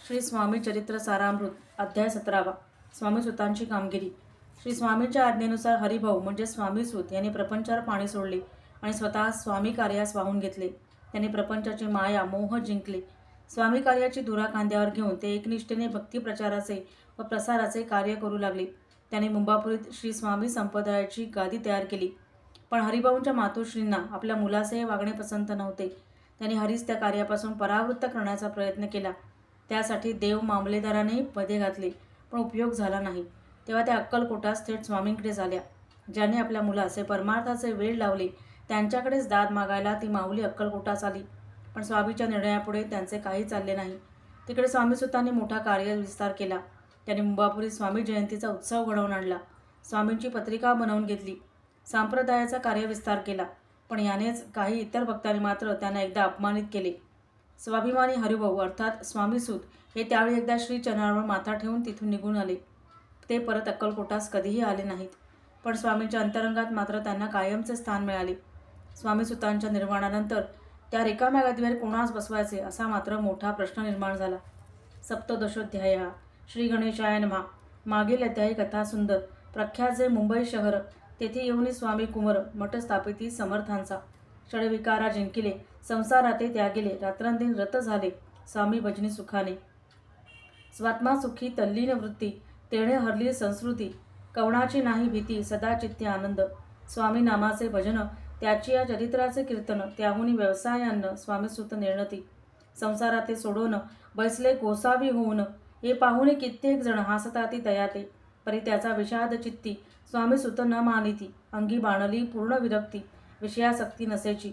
श्री स्वामी चरित्र सारामृत अध्याय 17वा. स्वामी सुतांची कामगिरी. श्री स्वामींच्या आज्ञेनुसार हरिभाऊ म्हणजे स्वामी सुत यांनी प्रपंचावर पाणी सोडले आणि स्वतः स्वामी कार्यास वाहून घेतले. त्यांनी प्रपंचाची माया मोह जिंकले. स्वामी कार्याची धुरा खांद्यावर घेऊन ते एकनिष्ठेने भक्ती प्रचाराचे व प्रसाराचे कार्य करू लागले. त्यांनी मुंबापुरीत श्री स्वामी संप्रदायाची गादी तयार केली. पण हरिभाऊंच्या मातोश्रींना आपल्या मुलाचे वागणे पसंत नव्हते. त्यांनी हरीस त्या कार्यापासून परावृत्त करण्याचा प्रयत्न केला. त्यासाठी देव मामलेदाराने मध्ये घातले, पण उपयोग झाला नाही. तेव्हा त्या अक्कलकोटास थेट स्वामींकडे झाल्या. ज्याने आपल्या मुलाचे परमार्थाचे वेळ लावले त्यांच्याकडेच दाद मागायला ती माऊली अक्कलकोटास आली. पण स्वामीच्या निर्णयापुढे त्यांचे काही चालले नाही. तिकडे स्वामीसुतांनी मोठा कार्यविस्तार केला. त्यांनी मुंबापुरीत स्वामी जयंतीचा उत्सव घडवून आणला. स्वामींची पत्रिका बनवून घेतली. संप्रदायाचा कार्यविस्तार केला. पण यानेच काही इतर भक्तांनी मात्र त्यांना एकदा अपमानित केले. स्वाभिमानी हरिभाऊ अर्थात स्वामीसूत हे त्यावेळी एकदा श्रीचरणावर माथा ठेवून तिथून निघून आले. ते परत अक्कलकोटास कधीही आले नाहीत. पण स्वामींच्या अंतरंगात मात्र त्यांना कायमचे स्थान मिळाले. स्वामीसुतांच्या निर्वाणानंतर त्या रिकाम्या गादीवर कोणास बसवायचे असा मात्र मोठा प्रश्न निर्माण झाला. सप्तदशोध्याय. श्री गणेशाय नमः. मागील अध्यायी कथा सुंदर. प्रख्यात जे मुंबई शहर तेथे येऊन स्वामी कुंवर मठ स्थापिती समर्थांचा. षडविकारा जिंकिले, संसाराते त्यागिले, रात्रंदिन रत झाले स्वामी भजनी सुखाने. स्वात्मा सुखी तल्लीन वृत्ती, तेणे हरली संस्कृती, कवणाची नाही भीती, सदा चित्ती आनंद. स्वामी नामाचे भजन, त्याची या चरित्राचे कीर्तन, त्याहुनी व्यवसायान्न स्वामीसुत निर्णती. संसाराते सोडून बैसले गोसावी होऊन, हे पाहुणे कित्येक जण हासताती तयाते. परी त्याचा विषाद चित्ती, स्वामीसुत न मानिती, अंगी बाणली पूर्ण विरक्ती, विषयासक्ती नसेची.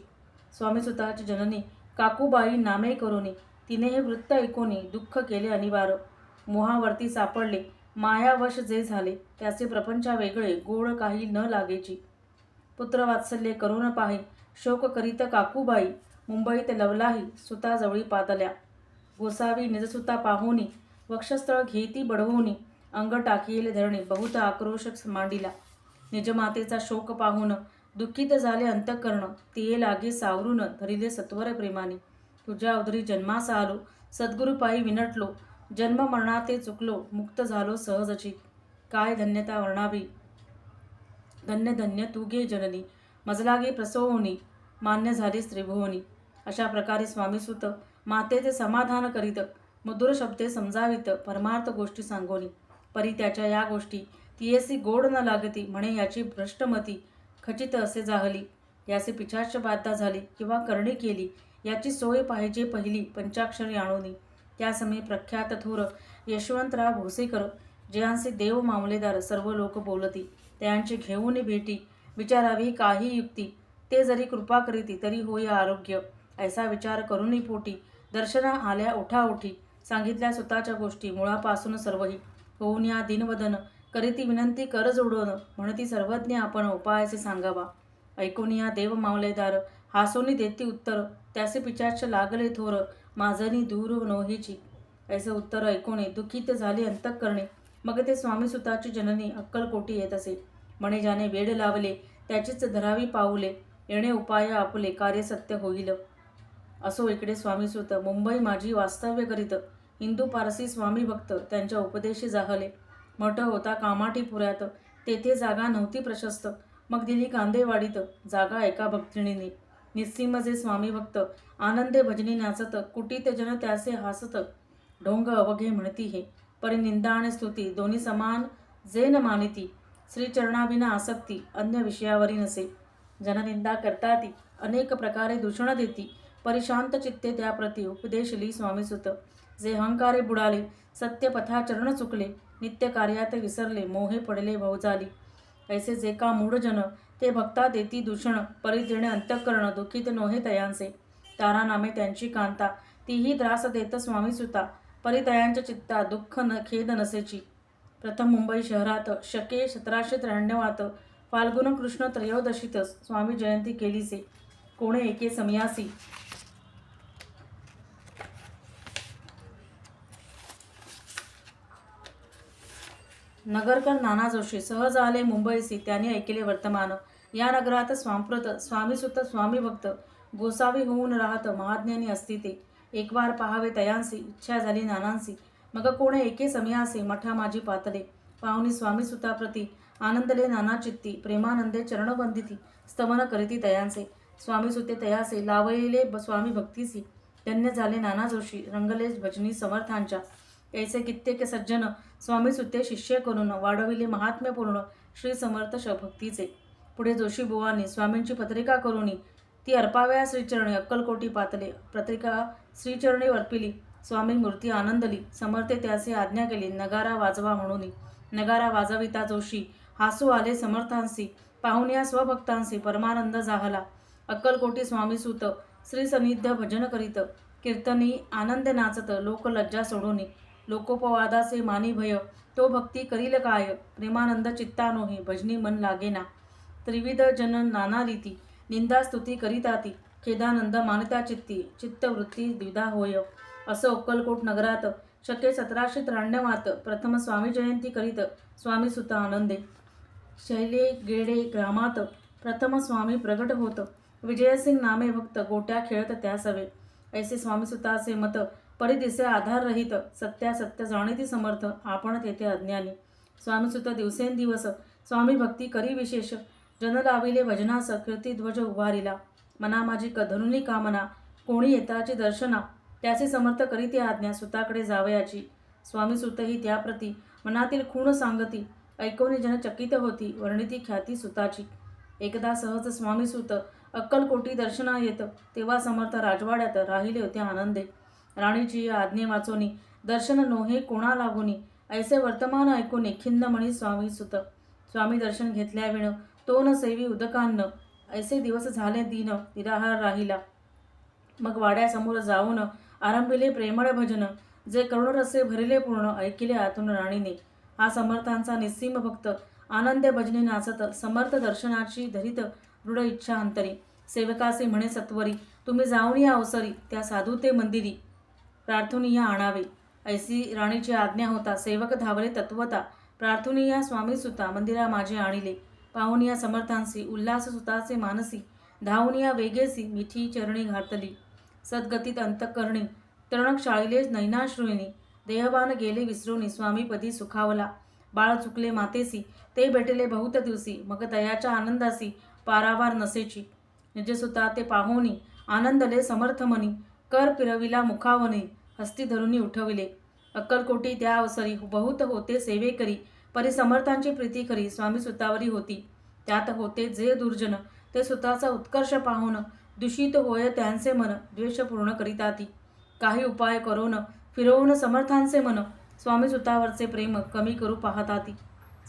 स्वामीसुताची जननी काकूबाई नामे करोनी, तिने हे वृत्त ऐकोनी दुःख केले अनिवार्य. मोहावरती सापडले, मायावश जे झाले, त्याचे प्रपंचा वेगळे गोड काही न लागेची. पुत्रवात्सल्य करून पाही, शोक करीत काकूबाई, मुंबईत लवलाही सुताजवळी पातल्या. गोसावी निजसुता पाहुनी, वक्षस्थळ घेती बडवूनी, अंग टाकीले धरणी बहुत आक्रोश मांडिला. निजमातेचा शोक पाहून दुःखित झाले अंतःकरण, तिये लागे सावरून धरिले सत्वर प्रेमाने. तुझ्या उदरी जन्मास आलो, सद्गुरुपायी विनटलो, जन्म मरणाते चुकलो, मुक्त झालो सहजची. काय धन्यता वर्णावी, धन्य धन्य तू गे जननी, मजलागे प्रसवोनी, मान्य झाली त्रिभुवनी. अशा प्रकारे स्वामीसुत मातेचे समाधान करीत, मधुर शब्दे समजावित, परमार्थ गोष्टी सांगोनी. परी त्याच्या या गोष्टी तियेसी गोड न लागती, म्हणे याची भ्रष्टमती खचित असे जाहली. याचे पिशाच बाधा झाली किंवा करणी केली, याची सोय पाहिजे पहिली पंचाक्षरी आणोनी. त्यासमयी प्रख्यात थोर यशवंतराव भोसेकर, जयांचे देव मामलेदार सर्व लोक बोलती, त्यांची घेऊन भेटी, विचारावी काही युक्ती, ते जरी कृपा करीती तरी होय आरोग्य. ऐसा विचार करूनी पोटी, दर्शना आल्या ओठाओठी, सांगितल्या सुताच्या गोष्टी मुळापासून सर्वही. होऊन या दिनवदन करीती विनंती कर जोडून, म्हणती सर्वज्ञ आपण उपायाचे सांगावा. ऐकून या देव मामलेदार हासोनी देती उत्तर, त्याचे पिशाच लागले थोर, माझनी दूर नोहीची. ऐसे उत्तर ऐकून दुःखित झाले अंतःकरणे. मग ते स्वामीसुताची जननी अक्कलकोटी येत असे. म्हणे ज्याने वेड लावले त्याचीच धरावी पाऊले, येणे उपाय आपले कार्य सत्य होईल. असो इकडे स्वामीसुत मुंबई माझी वास्तव्य करीत, हिंदू पारसी स्वामी भक्त त्यांच्या उपदेशी जाहले. मठ होता कामाठीपुऱ्यात, तेथे जागा नव्हती प्रशस्त, मग दिली कांदेवाडीत जागा एका भक्तिणीने. निस्सीम जे स्वामी भक्त आनंदे भजनी नाचत, कुटीत जन त्याचे हासत, ढोंग अवघे म्हणती हे. परी निंदा आणि स्तुती दोन्ही समान जे न मानिती, श्रीचरणाविना आसक्ती अन्य विषयावरी नसे. जननिंदा करताती, अनेक प्रकारे दूषण देती, परिशांत चित्ते त्याप्रती उपदेशली स्वामीसुत. जे अहंकारे बुडाले, सत्य पथाचरण चुकले, नित्य कार्यात विसरले, मोहे पडले भवजाली. ऐसे जे का मूढ जन, ते भक्ता देती दूषण, परी देणे अंतःकरण दुःखित नोहे तयांचे. तारा नामे त्यांची कांता, तीही त्रास देत स्वामीसुता, परी तयांच्या चित्ता दुःख खेद नसेची. प्रथम मुंबई शहरात शके 1793 फाल्गुन कृष्ण त्रयोदशीतच स्वामी जयंती केलीसे. कोणे एके समयासी नगरकर नाना जोशी सहज आले मुंबईसी, त्यांनी ऐकले वर्तमान. या नगरात स्वामप्रत स्वामीसुत स्वामी भक्त गोसावी होऊन राहत महाज्ञानी असती ते. एक वार पाहावे तयांसी, इच्छा झाली नानांसी, मग कोण एके समयासी, मठा माझी पातले. पाहुणी स्वामी सुताप्रती आनंदले नाना चित्ती, प्रेमानंदे चरणबंदिती, स्तवन करीती तयांसे. स्वामी सुते तयासे लावलेले स्वामी भक्तीसी, धन्य झाले नाना जोशी, रंगले भजनी समर्थांच्या. ऐसे कित्येक सज्जन स्वामी सुते शिष्य करून, वाढविले महात्म्यपूर्ण श्री समर्थ भक्तीचे. पुढे जोशी बुवांनी स्वामींची पत्रिका करुनी ती अर्पाव्या श्रीचरणी अक्कलकोटी पातले. पत्रिका श्रीचरणी अर्पिली, स्वामी मूर्ती आनंदली. समर्थे त्याचे आज्ञा केली, नगारा वाजवा म्हणून. नगारा वाजविता जोशी, हासू आले समर्थांसी, पाहुण्या स्वभक्तांसी, परमानंद जाहला. अक्कलकोटी स्वामी सुत श्री सन्निध्य भजन करीत, कीर्तनी आनंद नाचत, लोक लज्जा सोडून. लोकोपवादाचे मानी भय, तो भक्ती करील काय, प्रेमानंद चित्तानोही, भजनी मन लागेना. त्रिविध जन नाना रीती, निंदा स्तुती करीताती, खेदानंद मानता चित्ती, चित्तवृत्ती द्विधा होय. असं अक्कलकोट नगरात शके 1793 प्रथम स्वामी जयंती करीत स्वामी सुत आनंदे. शैले गेडे ग्रामात प्रथम स्वामी प्रगट होत, विजयसिंग नामे भक्त गोट्या खेळत त्या सवे. ऐसे स्वामी सुताचे मत परिदिसे आधार रहित, सत्यासत्य जाणीती समर्थ, आपण तेथे अज्ञानी. स्वामी सुत दिवसेंदिवस स्वामी भक्ती करी विशेष, जन लाविले भजनास, कीर्ती ध्वज उभारिला. मना माझी धरुणी कामना, कोणी येताची दर्शना, त्याचे समर्थ करीती आज्ञा, सुताकडे जावयाची. स्वामी सुतही त्याप्रती मनातील खूण सांगती, ऐकवणी जन चकित होती, वर्णिती ख्याती सुताची. एकदा सहज स्वामी सुत अक्कलकोटी दर्शना येत, तेव्हा समर्थ राजवाड्यात राहिले होते आनंदे. राणीची आज्ञे वाचोनी, दर्शन नोहे कोणा लागुनी, ऐसे वर्तमान ऐकूनी, खिन्न म्हणी स्वामी सुत. स्वामी दर्शन घेतल्याविण तो न सेवी उदकान्न, ऐसे दिवस झाले दीन, निराहार राहिला. मग वाड्यासमोर जाऊन आरंभिले प्रेमळ भजन, जे करुणरसे भरिले पूर्ण, ऐकिले आतून राणीने. हा समर्थांचा निस्सीम भक्त आनंदे भजनी नाचत, समर्थ दर्शनाची धरित दृढ इच्छा अंतरी. सेवकासे म्हणे सत्वरी, तुम्ही जाऊन या अवसरी, त्या साधू ते मंदिरी, प्रार्थूनी या आणावे. ऐसी राणीची आज्ञा होता, सेवक धावले तत्वता, प्रार्थूनी या स्वामी सुता, मंदिरा माझे आणिले. पाहून या समर्थांसी, उल्हास सुताचे मानसी, धावून या वेगेसी, मिठी चरणी घातली. सद्गतीत अंतकरणी, तरणक शाळीले नैनाश्रुनी, देहवान गेले विसरूनी, स्वामीपदी सुखावला. बाळ चुकले मातेसी, ते भेटले बहुत दिवसी, मग दयाच्या आनंदासी, पारावार नसेची. निजसुता ते पाहुनी, आनंदले समर्थमनी, कर फिरविला मुखावनी, हस्ती धरुनी उठविले. अक्कलकोटी त्या अवसरी बहुत होते सेवेकरी, परी समर्थांची प्रीती करी स्वामी सुतावरी होती. त्यात होते जे दुर्जन, ते सुताचा उत्कर्ष पाहून दूषित होय त्यांचे मन, द्वेष पूर्ण करीताती. काही उपाय करून फिरवून समर्थांचे मन, स्वामी सुतावरचे प्रेम कमी करू पाहताती.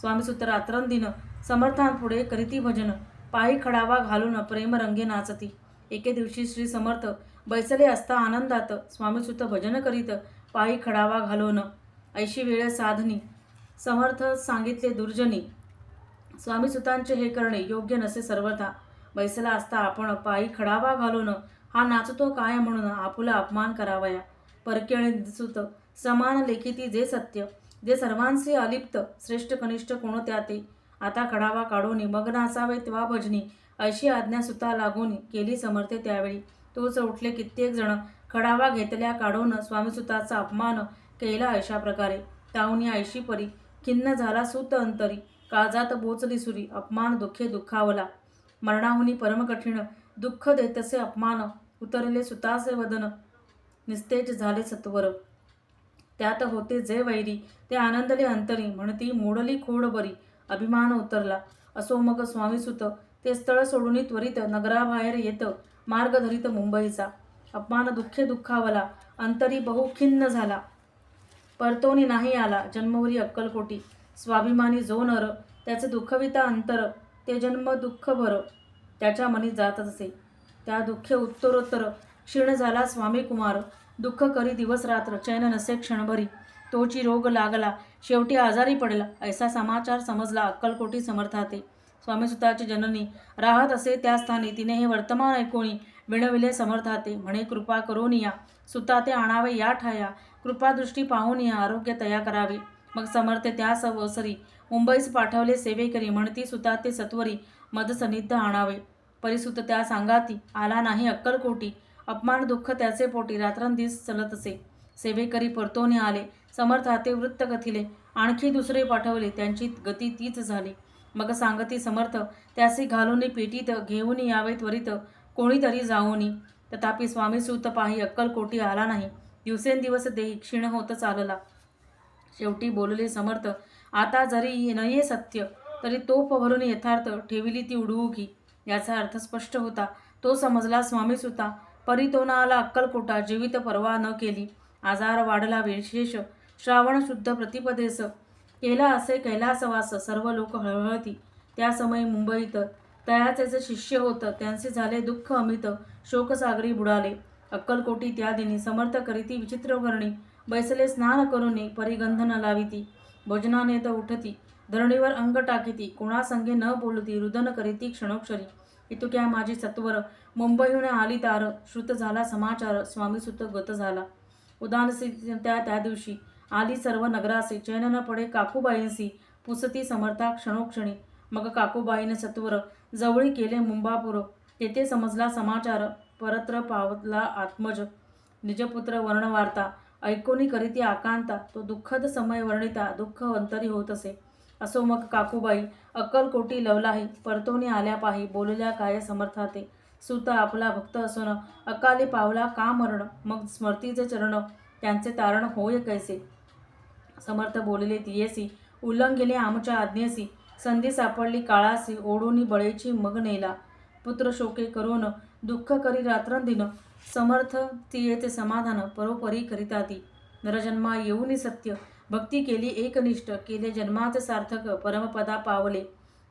स्वामी सुत रात्रंदिन समर्थांपुढे करीती भजन, पायी खडावा घालून प्रेमरंगे नाचती. एके दिवशी श्री समर्थ बैसले असता आनंदात, स्वामी सुत भजन करीत पायी खडावा घालून. ऐशी वेळ साधनी समर्थ सांगितले दुर्जनी, स्वामी सुतांचे हे करणे योग्य नसे सर्वथा. बैसला असता आपण पायी खडावा घालून, हा नाचतो काय म्हणून आपुला अपमान करावया. परकेळे सुत समान लेखिती जे सत्य, जे सर्वांचे अलिप्त, श्रेष्ठ कनिष्ठ कोण त्या ते. आता खडावा काढून मग नाचावे तेव्हा भजनी, अशी आज्ञा सुता लागून केली समर्थे त्यावेळी. तोच उठले कित्येक जण, खडावा घेतल्या काढून, स्वामी सुताचा अपमान केला अशा प्रकारे. ताहुनी ऐशी परी खिन्न झाला सूत अंतरी, काळजात बोचली सुरी, अपमान दुःखे दुःखावला. मरणाहुनी परम कठीण, दुःख देतसे अपमान, उतरले सुताचे वदन, निस्तेज झाले सत्वर. त्यात होते जे वैरी, ते आनंदले अंतरी, म्हणती मोडली खोड बरी, अभिमान उतरला. असो मग स्वामी सुत ते स्थळ सोडून त्वरित नगराबाहेर येत, मार्ग धरित मुंबईचा. अपमान दुःखे दुःखावला, अंतरी बहु खिन्न झाला, परतोनी नाही आला. जन्मवरी अक्कलकोटी, स्वाभिमानी जो नर, त्याचे दुःखविता अंतर, ते जन्म दुःख भर त्याच्या मनी जात असे. त्या दुःखे उत्तरोत्तर क्षीण झाला स्वामी कुमार, दुःख करी दिवस रात्र, चैन नसे क्षणभरी. तोची रोग लागला, शेवटी आजारी पडला, ऐसा समाचार समजला अक्कलकोटी समर्थाते. स्वामीसुताची जननी राहत असे त्या स्थानी, तिने हे वर्तमान ऐकूनी विणविले समर्थाते. म्हणे कृपा करून या, सुता ते आणावे या ठाया, कृपादृष्टी पाहून या, आरोग्य तया करावे. मग समर्थे त्यास अवसरी मुंबईस पाठवले सेवेकरी, म्हणती सुता ते सत्वरी मदसन्निध आणावे. परिसुत त्या सांगाती, आला नाही अक्कलकोटी, अपमान दुःख त्याचे पोटी रात्रंदिवस चलत असे. सेवेकरी परतोने आले. समर्थ हाते वृत्त कथिले. आणखी दुसरे पाठवले. त्यांची गती तीच झाली. मग सांगती समर्थ त्यासी घालून पेटीत घेऊन यावे त्वरित कोणीतरी जाऊनी. तथापि स्वामीसूत पाही अक्कलकोटी आला नाही. दिवसेंदिवस देही क्षीण होत चालला. शेवटी बोलले समर्थ, आता जरी नये सत्य तरी तोफ भरून यथार्थ ठेविली ती उडवू की. याचा अर्थ स्पष्ट होता. तो समजला स्वामीसुता. परी तो ना आला अक्कलकोटा. जीवित पर्वा न केली. आजार वाढला विशेष. श्रावण शुद्ध प्रतिपदेस केला असे कैलासवास. सर्व लोक हळहळती. त्या समयी मुंबईत तयाचे शिष्य होत. त्यांचे झाले दुःख अमित. शोकसागरी बुडाले. अक्कलकोटी त्या दिनी समर्थ करीती विचित्र वर्णी. बैसले स्नान करुनी परिगंध न लाविती. भोजनाने तर उठती. धरणीवर अंग टाकीती. कोणासंगे न बोलती. रुदन करीती क्षणोक्षरी. इतुक्या माझी सत्वर मुंबईहून आली तार. श्रुत झाला समाचार. स्वामीसुत गत झाला. उदानसी त्या दिवशी आली सर्व नगरासी. चैन न पडे काकूबाईंसी. पुसती समर्था क्षणोक्षणी. मग काकूबाईने सत्वर जवळी केले मुंबापूर. तेथे समजला समाचार. परत्र पावतला आत्मज. निजपुत्र वर्णवार्ता ऐकोनी करीती आकांता. तो दुःखद समय वर्णिता. दुःख अंतरी होत असे. असो मग काकूबाई अक्कलकोटी लवलाही. परतोनी आल्या पाही. बोलल्या काय समर्थाते. सुत आपला भक्त असून अकाली पावला का मरण. मग स्मृतीचे चरण त्यांचे तारण होय कैसे. समर्थ बोलले तियेसी. उल्लंघिले आमच्या आज्ञेसी. संधी सापडली काळासी. ओढूनी बळेची मग नेला. पुत्र शोके करून दुःख करी रात्रंदिन. समर्थ तियेचे समाधान परोपरी करिता ती. नरजन्मा येऊनी सत्य भक्ती केली एकनिष्ठ. केले जन्माचे सार्थक परमपदा पावले.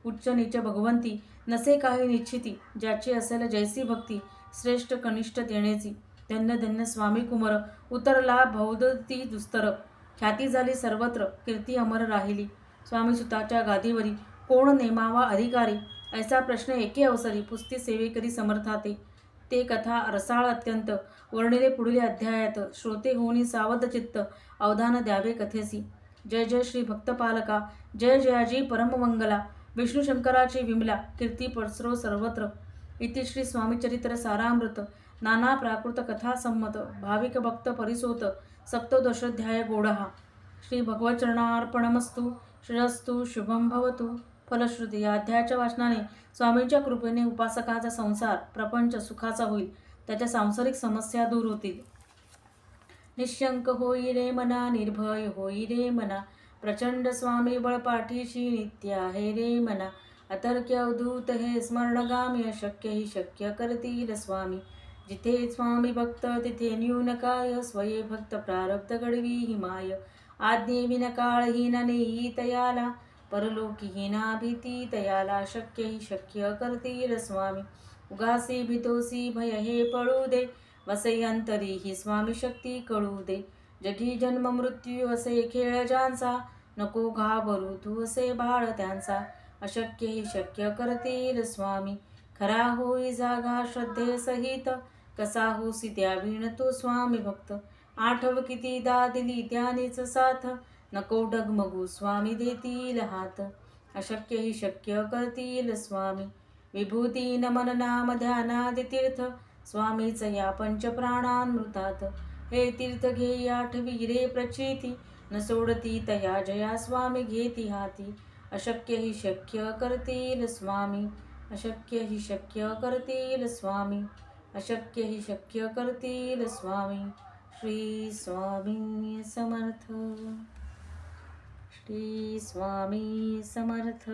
उच्च नीच भगवंती नसे काही निश्चिती. ज्याची असेल जैसी भक्ती श्रेष्ठ कनिष्ठ तेणेची. धन्य धन्य स्वामी कुमर उतरला भौदती दुस्तर. ख्याती झाली सर्वत्र कीर्ती अमर राहिली. स्वामीसुताच्या गादीवरी कोण नेमावा अधिकारी. ऐसा प्रश्न एके अवसरी पुसती सेवेकरी समर्थाते. ते कथा रसाळ अत्यंत वर्णिले पुढील अध्यायात. श्रोते होऊनी सावध चित्त अवधान द्यावे कथेसी. जय जय श्री भक्तपालका. जय जयाजी परममंगला. विष्णू शंकराची विमला कीर्ती पसरो सर्वत्र. इति श्री स्वामीचरित्र सारामृत नाना प्राकृत कथा संमत. भाविक भक्त परिसोत सप्तदशोध्याय गोडहा. श्री भगवच्चरणार्पणमस्तु. श्रेयस्तु शुभम भवतु. फलश्रुती. या अध्यायाच्या वाचनाने स्वामींच्या कृपेने उपासकाचा संसार प्रपंच सुखाचा होईल. त्याच्या सांसारिक समस्या दूर होतील. निशंक होई रे मना. निर्भय होई रे मना. प्रचंड स्वामी बळपाठीशी नित्य आहे रे मना. अतर्क्य अवधूत हे स्मरणगामी. अशक्य ही शक्य करतील स्वामी. जिथे स्वामी भक्त तिथे न्यून काय. स्वये भक्त प्रारब्ध घडवी ही माय. आज्ञेविन काळहीन नेई तयाला. परलोकीहीना भीती तयाला. शक्य ही शक्य करतील स्वामी. उगासी भीतोसी भय हे पळू दे. वसे अंतरी ही स्वामी शक्ती कळू दे. जगी जन्म मृत्यू असे खेळ ज्यांचा. नको घाबरू तू असे बाळ त्यांचा. अशक्य ही शक्य करतील स्वामी. खरा होई जागा श्रद्धे सहित. कसा होसी त्या विण तो स्वामी भक्त. आठव कितीदा दिली त्यानेच साथ. नको डगमगू स्वामी देतील हात. अशक्य ही शक्य करतील स्वामी. विभूती नमन नाम ध्यानादि तीर्थ. स्वामीच या पंचप्राणामृतात. हे तीर्थ घे आठवी रे प्रचिती. न सोडती तया जया स्वामी घेती हाती. अशक्य ही शक्य करतील स्वामी. अशक्य ही शक्य करतील स्वामी. अशक्य ही शक्य करतील स्वामी. श्री स्वामी समर्थ. श्री स्वामी समर्थ.